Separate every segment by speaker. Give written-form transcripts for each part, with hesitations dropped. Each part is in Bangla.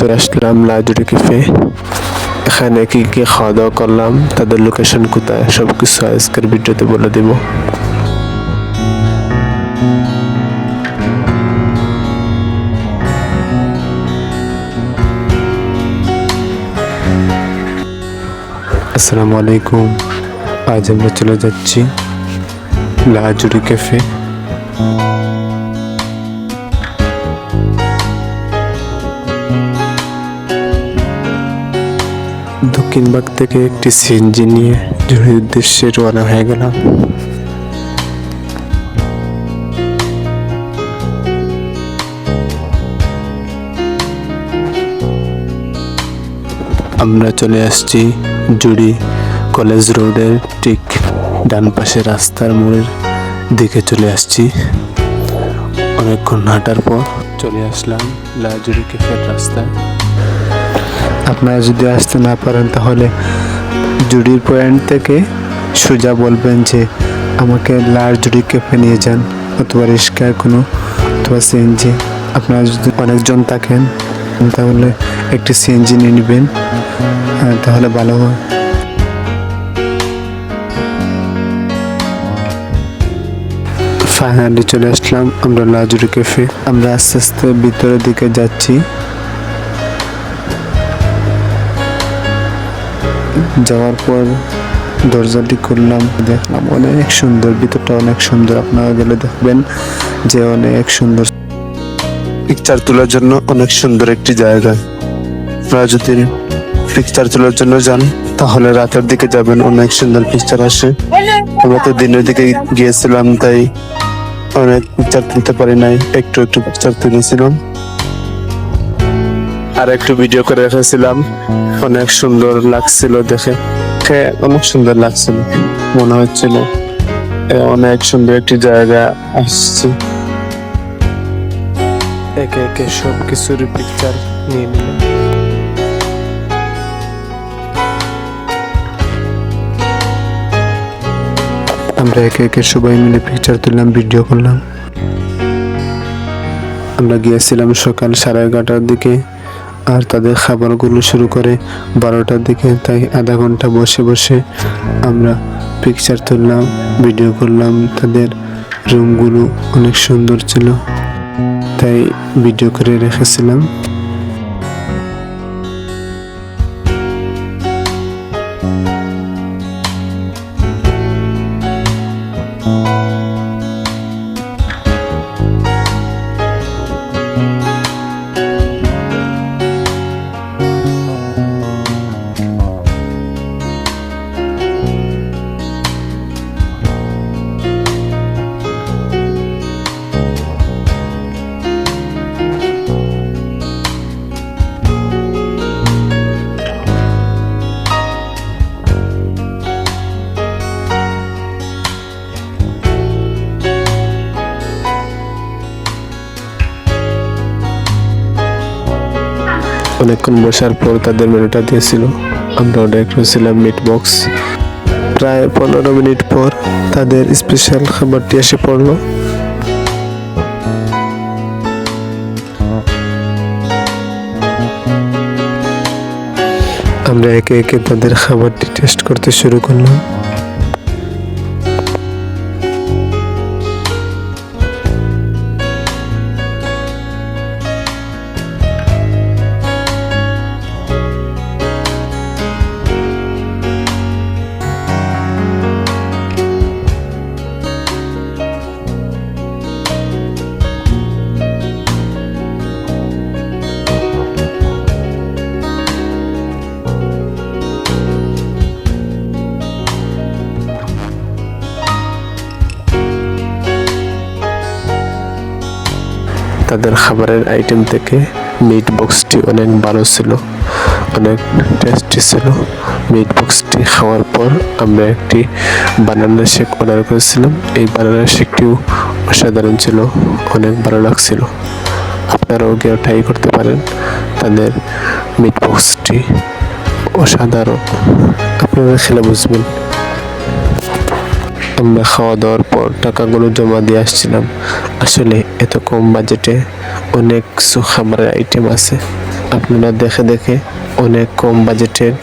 Speaker 1: চলে আসলাম লাজুরি ক্যাফে। এখানে কি কি খাওয়া দাওয়া করলাম, তাদের লোকেশন কোথায়, সবকিছু আজকের ভিডিওতে বলে দেব। আসসালামু আলাইকুম। আজ আমরা চলে যাচ্ছি লাজুরি ক্যাফে। দক্ষিণবাগ থেকে একটি সিএনজি নিয়ে জুড়ির উদ্দেশ্যে রওনা হয়ে গেলাম। আমরা চলে আসছি জুড়ি কলেজ রোডের ঠিক ডান পাশে রাস্তার মোড়ের দিকে চলে আসছি। অনেকক্ষণ হাঁটার পর চলে আসলাম লাজুরি ক্যাফের রাস্তায়। আপনারা যদি আসতে না পারেন তাহলে জুড়ির পয়েন্ট থেকে সোজা বলবেন যে আমাকে লাজুরি ক্যাফে নিয়ে যান, অথবা রিক্সায় কোনো অথবা সিএনজি। আপনারা যদি অনেকজন থাকেন তাহলে একটি সিএনজি নিয়ে নেবেন, তাহলে ভালো হয়। ফাইনালি চলে আসলাম আমরা লাজুরি ক্যাফে। আমরা আস্তে আস্তে ভিতরের দিকে যাচ্ছি। যাওয়ার পর দরজাটি খুললাম, দেখলাম অনেক সুন্দর, ভিতরটা অনেক সুন্দর। আপনারা গেলে দেখবেন যে অনেক সুন্দর, পিকচার তোলার জন্য অনেক সুন্দর একটি জায়গা। আপনারা যদি পিকচার তোলার জন্য যান তাহলে রাতের দিকে যাবেন, অনেক সুন্দর পিকচার আসে। আমরা তো দিনের দিকে গিয়েছিলাম, তাই অনেক পিকচার তুলতে পারি নাই, একটু একটু পিকচার তুলেছিলাম আর একটু ভিডিও করে রেখেছিলাম। অনেক সুন্দর লাগছিল দেখে, অনেক সুন্দর লাগছিল, মনে হচ্ছিল অনেক সুন্দর একটি জায়গা আসছে। একে একে সব কিছুর পিকচার নিয়ে নিলাম। আমরা একে একে সবাই মিলে পিকচার তুললাম, ভিডিও করলাম। আমরা গিয়েছিলাম সকাল 11:30টার দিকে, আর তাদের খাবারগুলো শুরু করে 12টার দিকে। তাই আধা ঘন্টা বসে বসে আমরা পিকচার তুললাম, ভিডিও করলাম। তাদের রুমগুলো অনেক সুন্দর ছিল, তাই ভিডিও করে রেখেছিলাম। অনেকক্ষণ বসার পর তাদের মেনুটা দিয়েছিল, আমরা অর্ডার করেছিলাম মিট বক্স। প্রায় 15 মিনিট পর তাদের স্পেশাল খাবারটি এসে পড়লো। আমরা একে একে তাদের খাবারটি টেস্ট করতে শুরু করলাম। তাদের খাবারের আইটেম থেকে মিট বক্সটি অনেক ভালো ছিল, অনেক টেস্টি ছিল। মিট বক্সটি খাওয়ার পর আমরা একটি বানানা শেক অর্ডার করেছিলাম। এই বানানা শেকটিও অসাধারণ ছিল, অনেক ভালো লাগছিল। আপনারাও গিয়ে ট্রাই করতে পারেন, তাদের মিট বক্সটি অসাধারণ, আপনারা খেলে বুঝবেন। আমরা খাওয়া দাওয়ার পর টাকাগুলো জমা দিয়ে আসছিলাম। আসলে এত কম বাজেটে অনেক কিছু খাবারের আইটেম আছে, আপনারা দেখে দেখে অনেক কম বাজেটের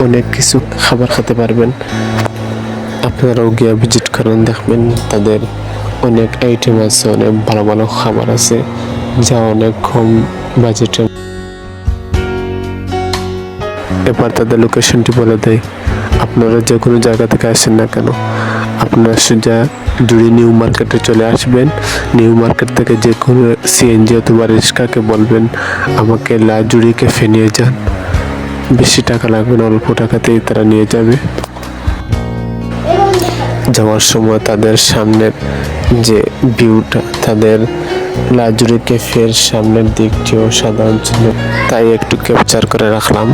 Speaker 1: অনেক কিছু খাবার খেতে পারবেন। আপনারাও গিয়ে ভিজিট করেন, দেখবেন তাদের অনেক আইটেম আছে, অনেক ভালো ভালো খাবার আছে যা অনেক কম বাজেটে। এবার তাদের লোকেশনটি বলে দেয়। আপনারা যে কোনো জায়গা থেকে আসেন না কেন, আপনারা সোজা জুড়ি নিউ মার্কেটে চলে আসবেন। নিউ মার্কেট থেকে যে কোনো সিএনজি অথবা রিক্সাকে বলবেন আমাকে লাজুড়ি ক্যাফে নিয়ে যান। বেশি টাকা লাগবে না, অল্প টাকাতেই তারা নিয়ে যাবে। যাওয়ার সময় তাদের সামনের যে ভিউটা, তাদের লাজুড়ি ক্যাফের সামনের দিকটিও সাধারণ ছিল, তাই একটু ক্যাপচার করে রাখলাম।